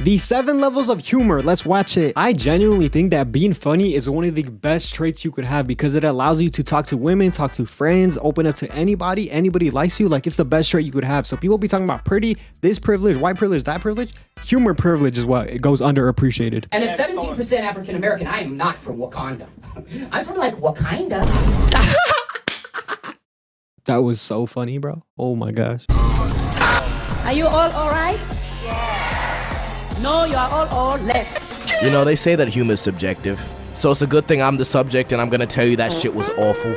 The 7 levels of humor. Let's watch it. I genuinely think that being funny is one of the best traits you could have because it allows you to talk to women, talk to friends, open up to anybody. Anybody likes you. Like, it's the best trait you could have. So people be talking about pretty, this privilege, white privilege, that privilege. Humor privilege is what it goes underappreciated. And at 17% African American, I am not from Wakanda. I'm from like Wakanda. That was so funny, bro. Oh my gosh. Are you all right? No, you are all left. You know, they say that humor is subjective. So it's a good thing I'm the subject and I'm gonna tell you that shit was awful.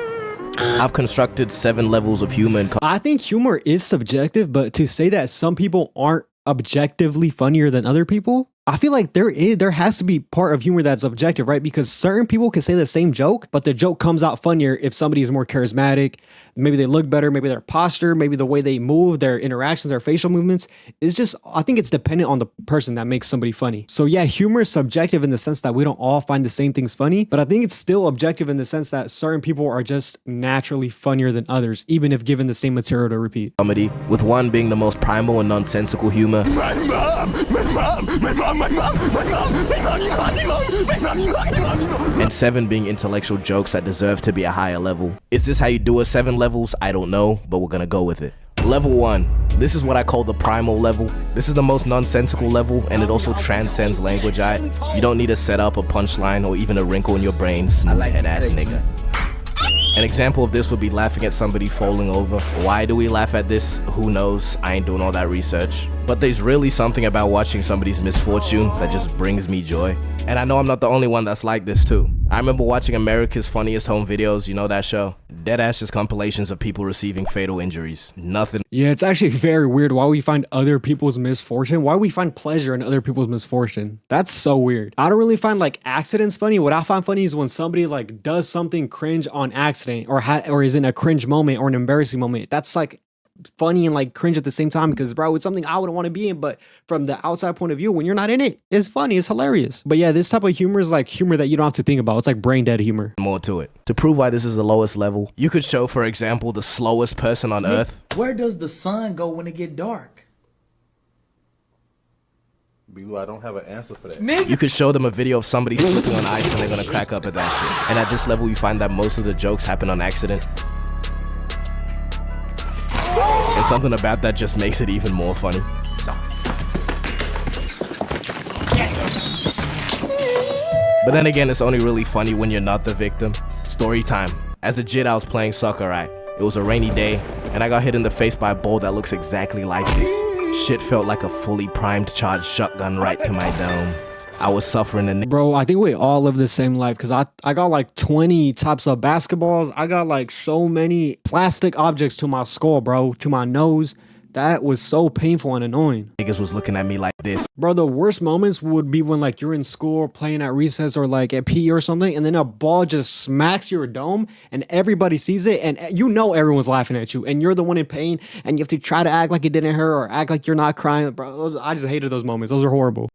I've constructed 7 levels of humor in I think humor is subjective, but to say that some people aren't objectively funnier than other people, I feel like there has to be part of humor that's objective, right? Because certain people can say the same joke, but the joke comes out funnier if somebody is more charismatic. Maybe they look better, maybe their posture, maybe the way they move, their interactions, their facial movements. It's just, I think it's dependent on the person that makes somebody funny. So yeah, humor is subjective in the sense that we don't all find the same things funny, but I think it's still objective in the sense that certain people are just naturally funnier than others, even if given the same material to repeat. comedy, with one being the most primal and nonsensical humor. And 7 being intellectual jokes that deserve to be a higher level. Is this how you do a 7 levels? I don't know, but we're gonna go with it. Level 1. This is what I call the primal level. This is the most nonsensical level, and it also transcends language. You don't need a setup, a punchline, or even a wrinkle in your brain, smooth head ass nigga. An example of this would be laughing at somebody falling over. Why do we laugh at this? Who knows? I ain't doing all that research. But there's really something about watching somebody's misfortune that just brings me joy. And I know I'm not the only one that's like this too. I remember watching America's Funniest Home Videos, you know that show? Deadass just compilations of people receiving fatal injuries. Nothing. Yeah, it's actually very weird why we find other people's misfortune. Why we find pleasure in other people's misfortune. That's so weird. I don't really find like accidents funny. What I find funny is when somebody like does something cringe on accident or is in a cringe moment or an embarrassing moment. That's like funny and like cringe at the same time because bro, it's something I wouldn't want to be in, but from the outside point of view, when you're not in it, it's funny, it's hilarious. But yeah, this type of humor is like humor that you don't have to think about. It's like brain dead humor. More to it. To prove why this is the lowest level, you could show, for example, the slowest person on earth. Where does the sun go when it get dark? Belu, I don't have an answer for that. You could show them a video of somebody slipping on ice and they're gonna crack up at that shit. And at this level, you find that most of the jokes happen on accident. And something about that just makes it even more funny. But then again, it's only really funny when you're not the victim. Story time. As a jit, I was playing soccer, right? It was a rainy day, and I got hit in the face by a ball that looks exactly like this. Shit felt like a fully primed charged shotgun right to my dome. I was suffering and bro, I think we all live the same life because I got like 20 types of basketballs. I got like so many plastic objects to my skull, bro, to my nose. That was so painful and annoying. niggas was looking at me like this. Bro, the worst moments would be when like you're in school playing at recess or like at PE or something, and then a ball just smacks your dome and everybody sees it, and you know everyone's laughing at you, and you're the one in pain, and you have to try to act like it didn't hurt or act like you're not crying. Bro, I just hated those moments. Those are horrible.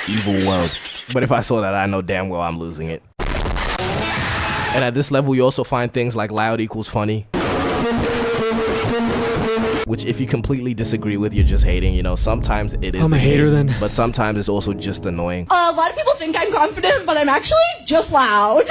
Evil world. But if I saw that, I know damn well I'm losing it. And at this level, you also find things like loud equals funny. Which if you completely disagree with, you're just hating, you know. Sometimes it is I'm a hater then. But sometimes it's also just annoying. A lot of people think I'm confident, but I'm actually just loud.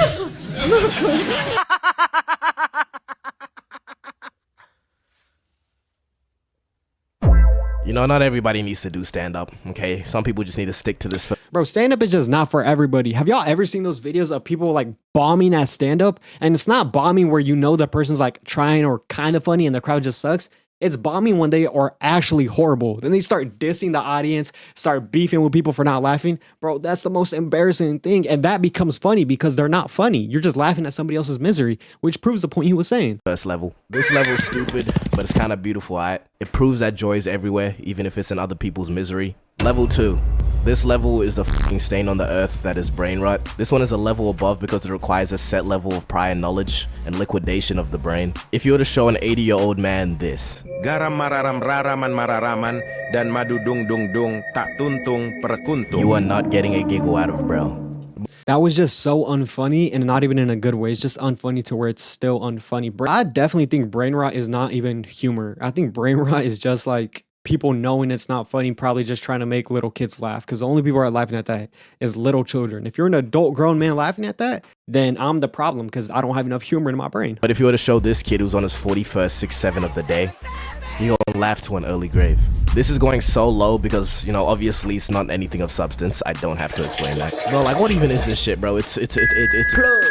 You know, not everybody needs to do stand-up, okay? Some people just need to stick to this. Bro, stand-up is just not for everybody. Have y'all ever seen those videos of people like bombing at stand-up? And it's not bombing where you know the person's like trying or kind of funny and the crowd just sucks. It's bombing when they are actually horrible. Then they start dissing the audience, start beefing with people for not laughing. Bro, that's the most embarrassing thing. And that becomes funny because they're not funny. You're just laughing at somebody else's misery, which proves the point he was saying. First level. This level is stupid, but it's kind of beautiful, alright? It proves that joy is everywhere, even if it's in other people's misery. Level 2. This level is the fucking stain on the earth that is brain rot. This one is a level above because it requires a set level of prior knowledge and liquidation of the brain. If you were to show an 80-year-old man this, garam mararam raraman mararaman dan madu dung dung dung tak tuntung perkuntung. You are not getting a giggle out of bro. That was just so unfunny, and not even in a good way. It's just unfunny to where it's still unfunny. I definitely think brain rot is not even humor. I think brain rot is just like people knowing it's not funny, probably just trying to make little kids laugh. Because the only people who are laughing at that is little children. If you're an adult grown man laughing at that, then I'm the problem because I don't have enough humor in my brain. But if you were to show this kid who's on his 41st 6-7 of the day, he gonna laugh to an early grave. This is going so low because, you know, obviously it's not anything of substance. I don't have to explain that. Bro, like, what even is this shit, bro? It's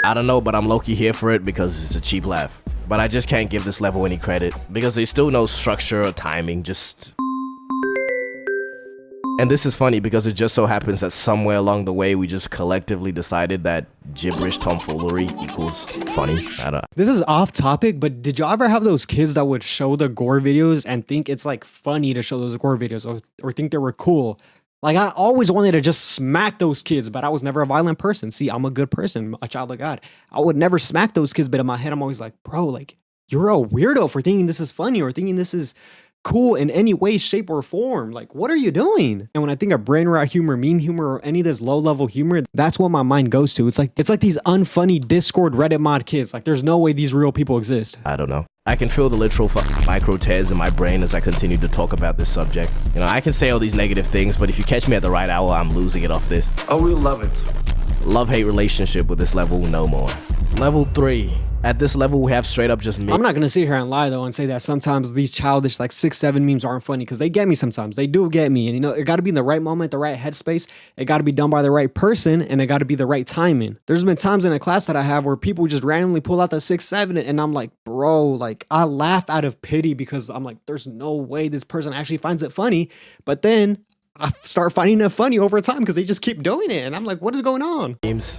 I don't know, but I'm low-key here for it because it's a cheap laugh. But I just can't give this level any credit because there's still no structure or timing, just... And this is funny because it just so happens that somewhere along the way we just collectively decided that gibberish tomfoolery equals funny. I don't. This is off topic, but did y'all ever have those kids that would show the gore videos and think it's like funny to show those gore videos or think they were cool? Like, I always wanted to just smack those kids, but I was never a violent person. See, I'm a good person, a child of God. I would never smack those kids, but in my head, I'm always like, bro, like, you're a weirdo for thinking this is funny or thinking this is cool in any way, shape, or form. Like, what are you doing? And when I think of brain rot humor, meme humor, or any of this low-level humor, that's what my mind goes to. It's like these unfunny Discord Reddit mod kids. Like, there's no way these real people exist. I don't know. I can feel the literal micro tears in my brain as I continue to talk about this subject. You know, I can say all these negative things, but if you catch me at the right hour, I'm losing it off this. Oh, we love it. Love-hate relationship with this level, no more. Level 3. At this level, we have straight up just me. I'm not going to sit here and lie, though, and say that sometimes these childish, like 6-7 memes aren't funny, because they get me sometimes. They do get me. And, you know, it got to be in the right moment, the right headspace. It got to be done by the right person, and it got to be the right timing. There's been times in a class that I have where people just randomly pull out the 6-7, and I'm like, bro, like, I laugh out of pity because I'm like, there's no way this person actually finds it funny. But then I start finding it funny over time because they just keep doing it. And I'm like, what is going on?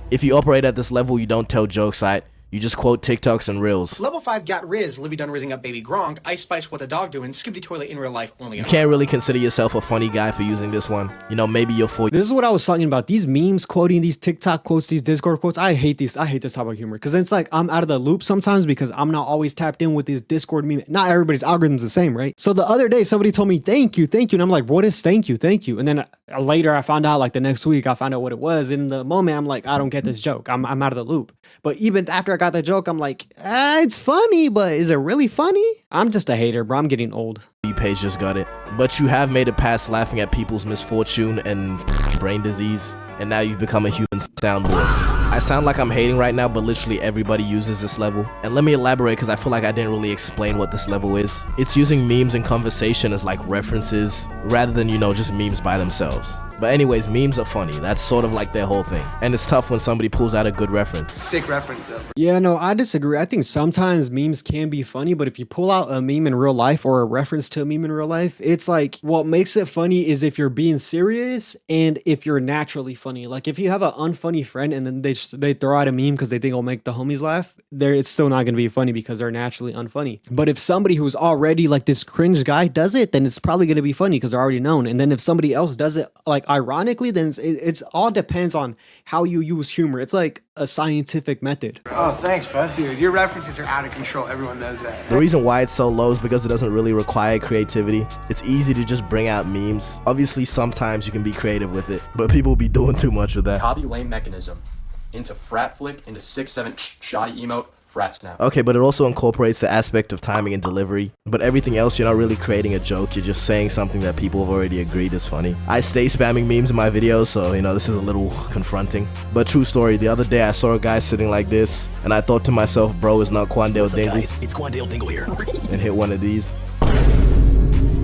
If you operate at this level, you don't tell jokes, right? You just quote TikToks and Reels. Level 5 got Riz, Livy done rizzing up Baby Gronk, Ice Spice what the dog doing, Skibbity Toilet in real life only. You can't really consider yourself a funny guy for using this one. You know, maybe you're for... This is what I was talking about. These memes quoting, these TikTok quotes, these Discord quotes. I hate this type of humor because it's like I'm out of the loop sometimes because I'm not always tapped in with these Discord memes. Not everybody's algorithm's the same, right? So the other day, somebody told me, thank you. And I'm like, what is thank you? And then later I found out, like the next week, I found out what it was. In the moment, I'm like, I don't get this joke. I'm out of the loop. But even after I got the joke, I'm like, it's funny, but is it really funny? I'm just a hater, bro. I'm getting old. Page just got it. But you have made it past laughing at people's misfortune and brain disease, and now you've become a human soundboard. I sound like I'm hating right now, but literally everybody uses this level. And let me elaborate because I feel like I didn't really explain what this level is. It's using memes and conversation as like references rather than, you know, just memes by themselves. But anyways, memes are funny. That's sort of like their whole thing. And it's tough when somebody pulls out a good reference. Sick reference though. Yeah, no, I disagree. I think sometimes memes can be funny, but if you pull out a meme in real life or a reference to a meme in real life, it's like what makes it funny is if you're being serious and if you're naturally funny. Like if you have an unfunny friend and then they throw out a meme because they think it'll make the homies laugh, it's still not going to be funny because they're naturally unfunny. But if somebody who's already like this cringe guy does it, then it's probably going to be funny because they're already known. And then if somebody else does it like ironically, then it's all depends on how you use humor. It's like a scientific method. Oh, thanks, bud. Dude, your references are out of control. Everyone knows that. The reason why it's so low is because it doesn't really require creativity. It's easy to just bring out memes. Obviously, sometimes you can be creative with it, but people be doing too much with that. Copy lame mechanism into frat flick into 6-7 shoddy emote. Frat snap. Okay, but it also incorporates the aspect of timing and delivery. But everything else, you're not really creating a joke. You're just saying something that people have already agreed is funny. I stay spamming memes in my videos, so, you know, this is a little confronting. But true story, the other day I saw a guy sitting like this, and I thought to myself, bro, it's not Quandale Dingle. It's Quandale Dingle here. And hit one of these.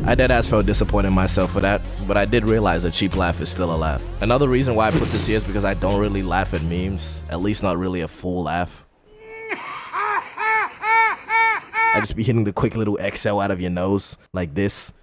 I deadass felt disappointed in myself for that, but I did realize a cheap laugh is still a laugh. Another reason why I put this here is because I don't really laugh at memes, at least not really a full laugh. I just be hitting the quick little exhale out of your nose, like this.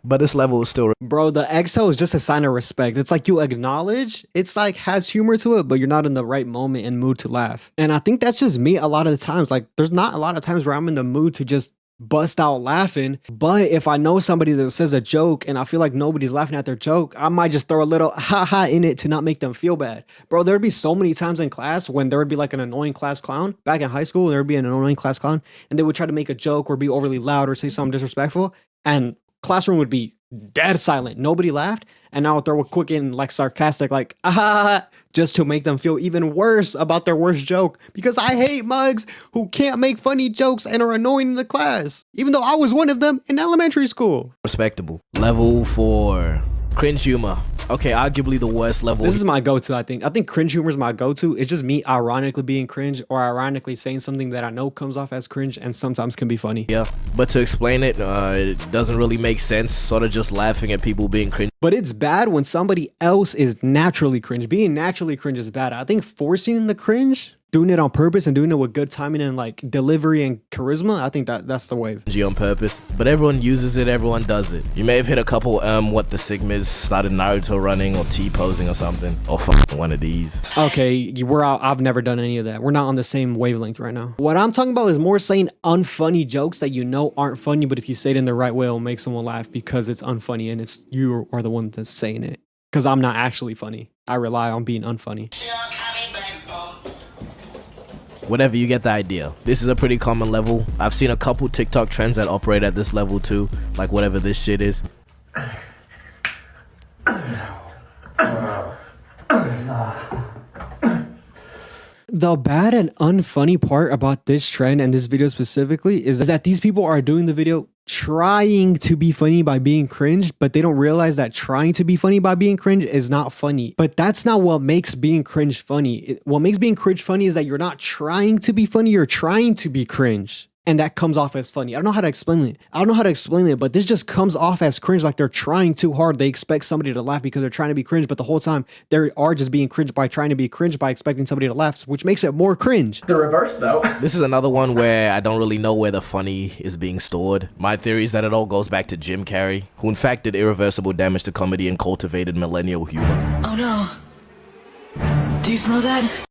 But this level is still... Bro, the exhale is just a sign of respect. It's like you acknowledge, it's like has humor to it, but you're not in the right moment and mood to laugh. And I think that's just me a lot of the times. Like, there's not a lot of times where I'm in the mood to just bust out laughing. But if I know somebody that says a joke and I feel like nobody's laughing at their joke, I might just throw a little ha-ha in it to not make them feel bad. Bro, there'd be so many times in class when there would be like an annoying class clown. Back in high school, there would be an annoying class clown and they would try to make a joke or be overly loud or say something disrespectful. And classroom would be dead silent. Nobody laughed. and I'll throw a quick in like sarcastic, like, ah, just to make them feel even worse about their worst joke. Because I hate mugs who can't make funny jokes and are annoying in the class, even though I was one of them in elementary school. Respectable. Level 4. Cringe humor. Okay, arguably the worst level. This is my go-to, I think. I think cringe humor is my go-to. It's just me ironically being cringe or ironically saying something that I know comes off as cringe and sometimes can be funny. Yeah, but to explain it, it doesn't really make sense. Sort of just laughing at people being cringe. But it's bad when somebody else is naturally cringe. Being naturally cringe is bad. I think forcing the cringe, doing it on purpose and doing it with good timing and like delivery and charisma, I think that's the wave. On purpose, but everyone uses it, everyone does it. You may have hit a couple what the Sigmas started Naruto running or T-posing or something, or one of these. Okay, we're out. I've never done any of that. We're not on the same wavelength right now. What I'm talking about is more saying unfunny jokes that you know aren't funny, but if you say it in the right way, it'll make someone laugh because it's unfunny and it's you are the one that's saying it. Because I'm not actually funny. I rely on being unfunny. Whatever, you get the idea. This is a pretty common level. I've seen a couple TikTok trends that operate at this level too, like whatever this shit is. The bad and unfunny part about this trend and this video specifically is that these people are doing the video trying to be funny by being cringe, but they don't realize that trying to be funny by being cringe is not funny. But that's not what makes being cringe funny. What makes being cringe funny is that you're not trying to be funny, you're trying to be cringe. And that comes off as funny. I don't know how to explain it. But this just comes off as cringe, like they're trying too hard. They expect somebody to laugh because they're trying to be cringe, but the whole time they are just being cringe by trying to be cringe by expecting somebody to laugh, which makes it more cringe. The reverse, though. This is another one where I don't really know where the funny is being stored. My theory is that it all goes back to Jim Carrey, who in fact did irreversible damage to comedy and cultivated millennial humor. Oh no. Do you smell that?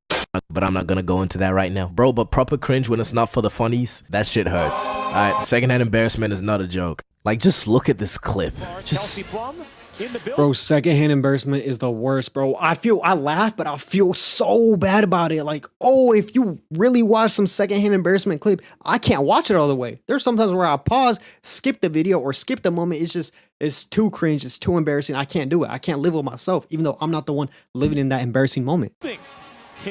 But I'm not gonna go into that right now. Bro, but proper cringe when it's not for the funnies, that shit hurts. Alright, secondhand embarrassment is not a joke. Like, just look at this clip. Just... Bro, secondhand embarrassment is the worst, bro. I laugh, but I feel so bad about it. Like, oh, if you really watch some secondhand embarrassment clip, I can't watch it all the way. There's sometimes where I pause, skip the video, or skip the moment. It's too cringe. It's too embarrassing. I can't do it. I can't live with myself, even though I'm not the one living in that embarrassing moment.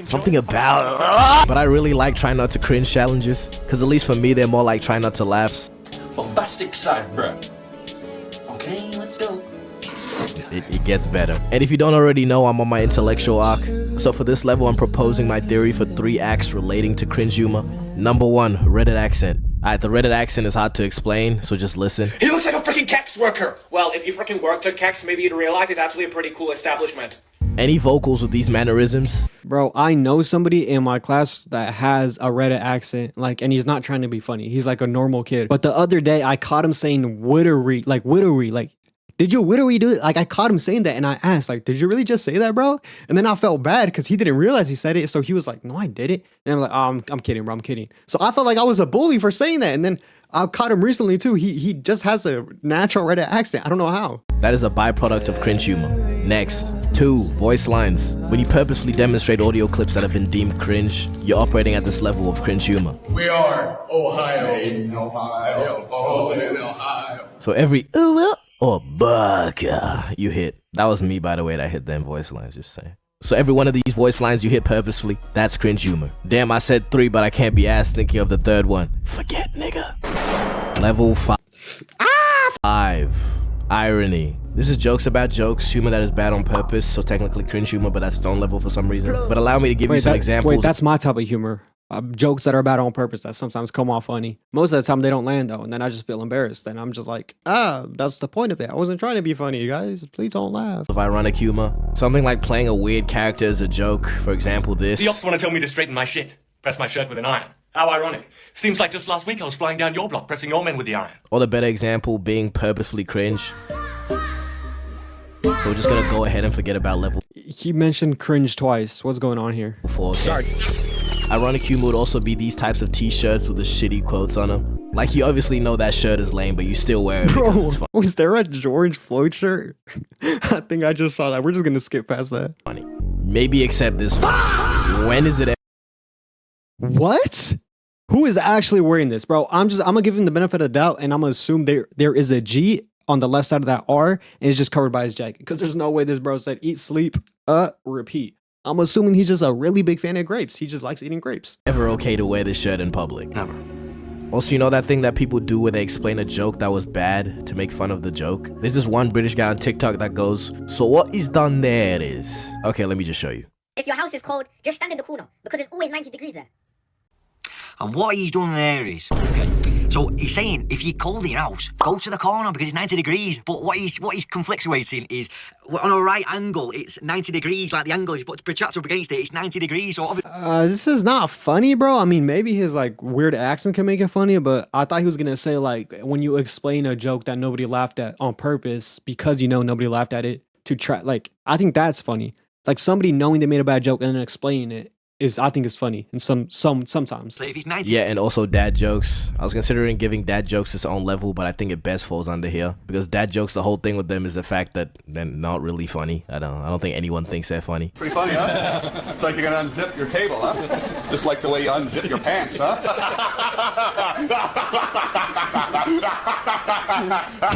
Something about but I really like try not to cringe challenges, because at least for me they're more like try not to laughs. Bombastic side, bro. Okay, let's go. It gets better. And if you don't already know, I'm on my intellectual arc. So for this level, I'm proposing my theory for 3 acts relating to cringe humor. Number 1, Reddit accent. Alright, the Reddit accent is hard to explain, so just listen. He looks like a freaking Kex worker. Well, if you freaking worked at Kex, maybe you'd realize it's actually a pretty cool establishment. Any vocals with these mannerisms? Bro, I know somebody in my class that has a Reddit accent, like, and he's not trying to be funny. He's like a normal kid. But the other day, I caught him saying wittery, like, did you wittery do it? Like, I caught him saying that, and I asked, like, did you really just say that, bro? And then I felt bad because he didn't realize he said it. So he was like, no, I did it. And I'm like, oh, I'm kidding, bro. I'm kidding. So I felt like I was a bully for saying that. And then I caught him recently, too. He just has a natural Reddit accent. I don't know how. That is a byproduct of cringe humor. Next, 2, voice lines. When you purposefully demonstrate audio clips that have been deemed cringe, you're operating at this level of cringe humor. We are Ohio. In Ohio. Oh, in Ohio. So every ooh or baka you hit. That was me, by the way, that hit them voice lines, just saying. So every one of these voice lines you hit purposefully, that's cringe humor. Damn, I said 3, but I can't be asked thinking of the 3rd one. Forget, nigga. Level 5. 5. Irony. This is jokes about jokes, humor that is bad on purpose, so technically cringe humor, but that's its own level for some reason. But allow me to give you some examples. Wait, that's my type of humor. Jokes that are bad on purpose that sometimes come off funny. Most of the time they don't land though, and then I just feel embarrassed. And I'm just like, that's the point of it. I wasn't trying to be funny, you guys. Please don't laugh. Of ironic humor. Something like playing a weird character as a joke. For example, this. The ops want to tell me to straighten my shit. Press my shirt with an iron. How ironic. Seems like just last week I was flying down your block pressing your men with the iron. Or the better example being purposefully cringe. So we're just gonna go ahead and forget about level. He mentioned cringe twice. What's going on here? 4. Okay. Sorry. Ironic humor would also be these types of t-shirts with the shitty quotes on them. Like, you obviously know that shirt is lame, but you still wear it because it's funny. Was there a George Floyd shirt? I think I just saw that. We're just gonna skip past that. Funny. Maybe except this one. When is it? What? Who is actually wearing this, bro? I'm gonna give him the benefit of the doubt, and I'm gonna assume there is a G on the left side of that R, and it's just covered by his jacket. Because there's no way this bro said eat, sleep, repeat. I'm assuming he's just a really big fan of grapes. He just likes eating grapes. Ever okay to wear this shirt in public? Never. Also, you know that thing that people do where they explain a joke that was bad to make fun of the joke? There's this one British guy on TikTok that goes, so what is done there is... Okay, let me just show you. If your house is cold, just stand in the corner, because it's always 90 degrees there. And what he's done there is, okay, so he's saying if you're cold in your house, go to the corner because it's 90 degrees. But what he's conflictuating is on a right angle, it's 90 degrees, like the angle is protracted up against it, it's 90 degrees. So this is not funny, bro. I mean, maybe his like weird accent can make it funny, but I thought he was gonna say like when you explain a joke that nobody laughed at on purpose because you know nobody laughed at it to try. Like I think that's funny. Like somebody knowing they made a bad joke and then explaining it I think is funny. And sometimes. So if he's 90, yeah, and also dad jokes. I was considering giving dad jokes its own level, but I think it best falls under here because dad jokes. The whole thing with them is the fact that they're not really funny. I don't think anyone thinks they're funny. Pretty funny, huh? It's like you're gonna unzip your table, huh? Just like the way you unzip your pants, huh?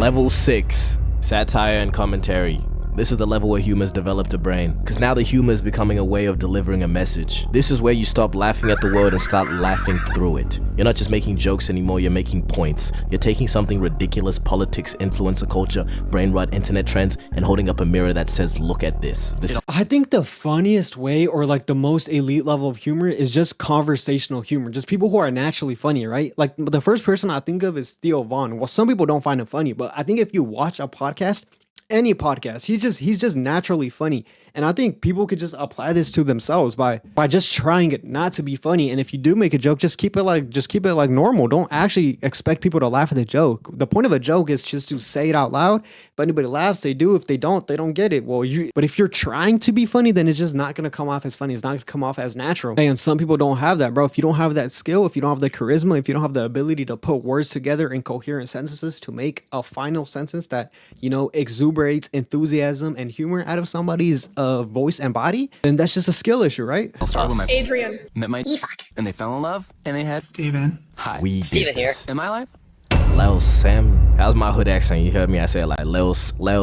Level 6, satire and commentary. This is the level where humor's developed a brain, because now the humor is becoming a way of delivering a message. This is where you stop laughing at the world and start laughing through it. You're not just making jokes anymore, you're making points. You're taking something ridiculous, politics, influencer culture, brain rot, internet trends, and holding up a mirror that says, look at this. I think the funniest way or like the most elite level of humor is just conversational humor. Just people who are naturally funny, right? Like the first person I think of is Theo Vaughn. Well, some people don't find him funny, but I think if you watch a podcast, any podcast, he's just naturally funny. And I think people could just apply this to themselves by just trying it not to be funny. And if you do make a joke, just keep it like normal. Don't actually expect people to laugh at the joke. The point of a joke is just to say it out loud. If anybody laughs, they do. If they don't get it. Well, but if you're trying to be funny, then it's just not gonna come off as funny. It's not gonna come off as natural. And some people don't have that, bro. If you don't have that skill, if you don't have the charisma, if you don't have the ability to put words together in coherent sentences to make a final sentence that, you know, exuberates enthusiasm and humor out of somebody's voice and body, then that's just a skill issue, right? Adrian. met my and they fell in love and they had Steven. Hi. Steven here. In my life? Lil Sam. That was my hood accent. You heard me? I said like Lil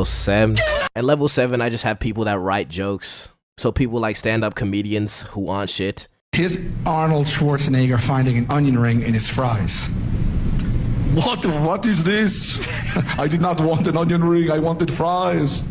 Sam. And level 7, I just have people that write jokes. So people like stand-up comedians who aren't shit. Here's Arnold Schwarzenegger finding an onion ring in his fries. What is this? I did not want an onion ring. I wanted fries.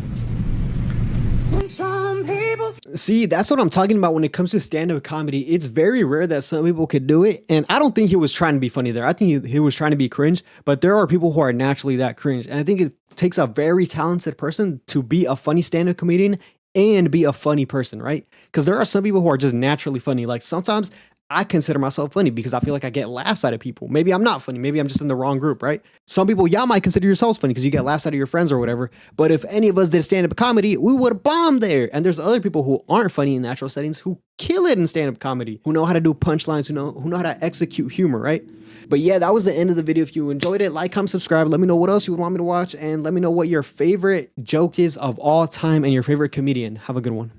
See, that's what I'm talking about when it comes to stand-up comedy. It's very rare that some people could do it. And I don't think he was trying to be funny there. I think he was trying to be cringe. But there are people who are naturally that cringe. And I think it takes a very talented person to be a funny stand-up comedian and be a funny person, right? Because there are some people who are just naturally funny. Like sometimes I consider myself funny because I feel like I get laughs out of people. Maybe I'm not funny. Maybe I'm just in the wrong group, right? Some people, y'all might consider yourselves funny because you get laughs out of your friends or whatever. But if any of us did stand-up comedy, we would bomb there. And there's other people who aren't funny in natural settings who kill it in stand-up comedy, who know how to do punchlines, who know how to execute humor, right? But yeah, that was the end of the video. If you enjoyed it, like, comment, subscribe. Let me know what else you would want me to watch. And let me know what your favorite joke is of all time and your favorite comedian. Have a good one.